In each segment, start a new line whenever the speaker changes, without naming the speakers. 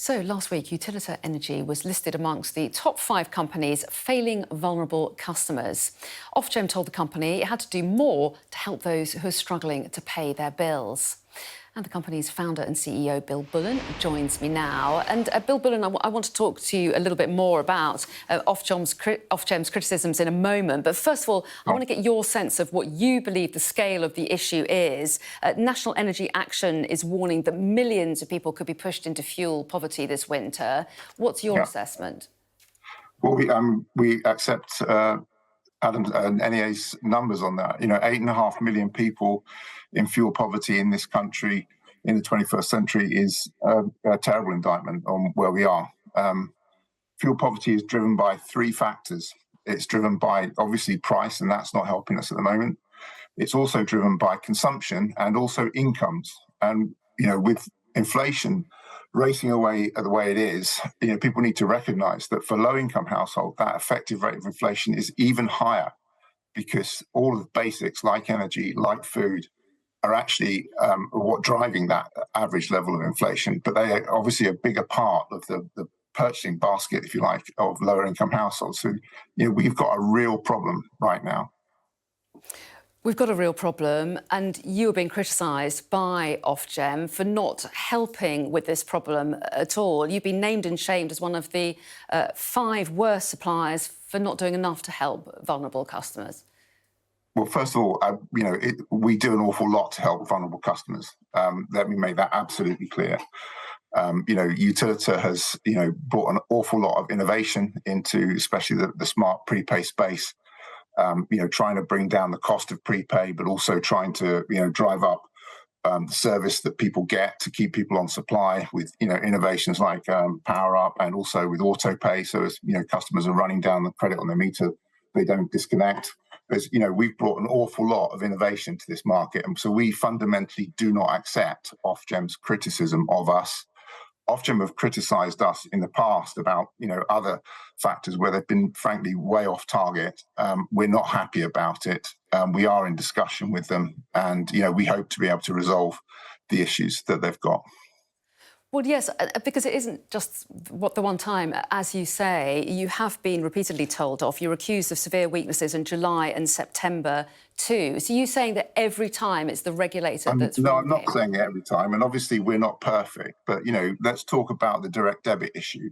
So last week, Utilita Energy was listed amongst the top 5 companies failing vulnerable customers. OFGEM told the company it had to do more to help those who are struggling to pay their bills. And the company's founder and CEO, Bill Bullen, joins me now. And Bill Bullen, I want to talk to you a little bit more about OFGEM's criticisms in a moment. But first of all, I want to get your sense of what you believe the scale of the issue is. National Energy Action is warning that millions of people could be pushed into fuel poverty this winter. What's your assessment?
Well, we accept Adam and NEA's numbers on that. 8.5 million people in fuel poverty in this country in the 21st century is a terrible indictment on where we are. Fuel poverty is driven by 3 factors. It's driven by, obviously, price, and that's not helping us at the moment. It's also driven by consumption and also incomes. And, with inflation racing away the way it is, people need to recognise that for low-income households, that effective rate of inflation is even higher because all of the basics like energy, like food, are actually what driving that average level of inflation. But they are obviously a bigger part of the purchasing basket, if you like, of lower-income households. So, we've got a real problem right now.
We've got a real problem, and you are being criticised by OFGEM for not helping with this problem at all. You've been named and shamed as one of the 5 worst suppliers for not doing enough to help vulnerable customers.
Well, first of all, we do an awful lot to help vulnerable customers. Let me make that absolutely clear. Utilita has, brought an awful lot of innovation into, especially the smart prepay space. Trying to bring down the cost of prepay, but also trying to, drive up the service that people get to keep people on supply with, innovations like Power Up and also with auto pay. So as, customers are running down the credit on their meter, they don't disconnect. As we've brought an awful lot of innovation to this market. And so we fundamentally do not accept OFGEM's criticism of us. OFGEM have criticised us in the past about, other factors where they've been, frankly, way off target. We're not happy about it. We are in discussion with them, and, we hope to be able to resolve the issues that they've got.
Well, yes, because it isn't just the one time. As you say, you have been repeatedly told off. You're accused of severe weaknesses in July and September too. So you're saying that every time it's the regulator that's wrong?
No, I'm not saying it every time. And obviously we're not perfect. But, let's talk about the direct debit issue.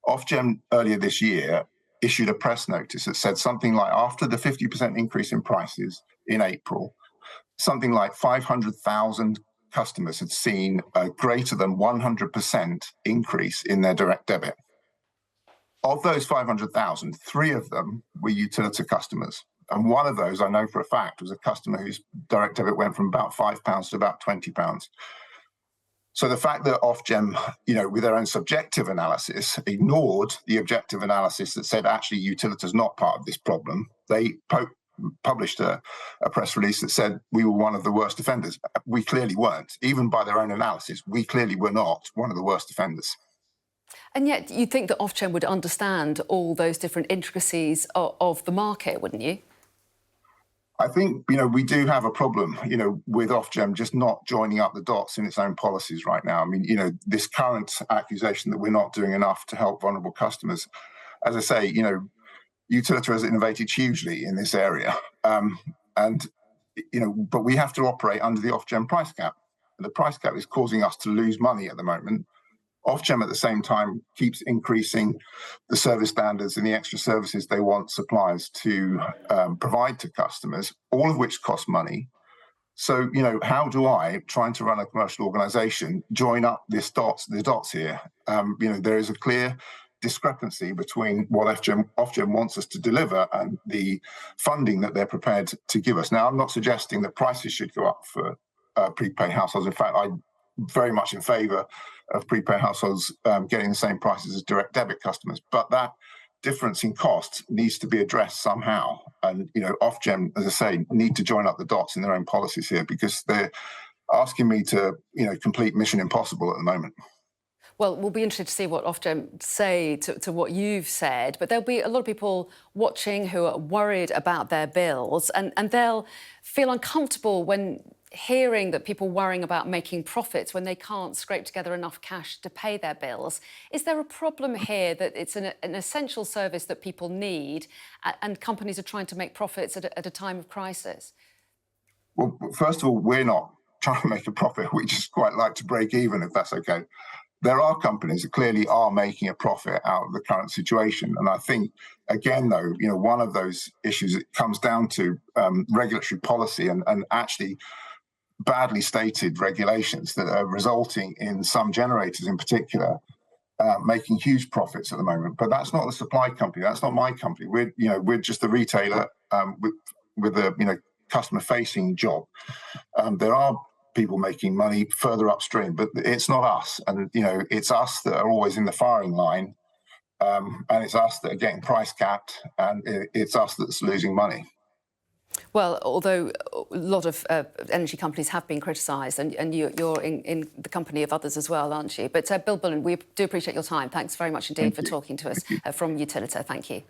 OFGEM earlier this year issued a press notice that said something like, after the 50% increase in prices in April, something like 500,000 customers had seen a greater than 100% increase in their direct debit. Of those 500,000, 3 of them were Utilita customers. And one of those, I know for a fact, was a customer whose direct debit went from about £5 to about £20. So the fact that OFGEM, with their own subjective analysis, ignored the objective analysis that said actually Utilita's not part of this problem, they published a press release that said we were one of the worst offenders. We clearly weren't. Even by their own analysis, we clearly were not one of the worst offenders.
And yet you'd think that OFGEM would understand all those different intricacies of the market, wouldn't you?
I think, we do have a problem, with OFGEM just not joining up the dots in its own policies right now. I mean, this current accusation that we're not doing enough to help vulnerable customers, as I say, Utilita has innovated hugely in this area. But we have to operate under the OFGEM price cap. The price cap is causing us to lose money at the moment. OFGEM at the same time keeps increasing the service standards and the extra services they want suppliers to provide to customers, all of which cost money. So, how do I, trying to run a commercial organization, join up the dots here? There is a clear discrepancy between what OFGEM wants us to deliver and the funding that they're prepared to give us. Now, I'm not suggesting that prices should go up for prepaid households. In fact, I'm very much in favour of prepaid households getting the same prices as direct debit customers. But that difference in cost needs to be addressed somehow. And, OFGEM, as I say, need to join up the dots in their own policies here, because they're asking me to, complete mission impossible at the moment.
Well, we'll be interested to see what OFGEM say to what you've said, but there'll be a lot of people watching who are worried about their bills, and they'll feel uncomfortable when hearing that people worrying about making profits when they can't scrape together enough cash to pay their bills. Is there a problem here that it's an essential service that people need and companies are trying to make profits at a time of crisis?
Well, first of all, we're not trying to make a profit. We just quite like to break even, if that's okay. There are companies that clearly are making a profit out of the current situation. And I think, again, though, one of those issues, it comes down to regulatory policy and actually badly stated regulations that are resulting in some generators in particular making huge profits at the moment. But that's not the supply company. That's not my company. We're just a retailer with a customer-facing job. There are people making money further upstream, but it's not us. And it's us that are always in the firing line, and it's us that are getting price capped, and it's us that's losing money.
Well, although a lot of energy companies have been criticised, and you're in the company of others as well, aren't you? But Bill Bullen, we do appreciate your time. Thanks very much indeed for talking to us from Utilita. Thank you.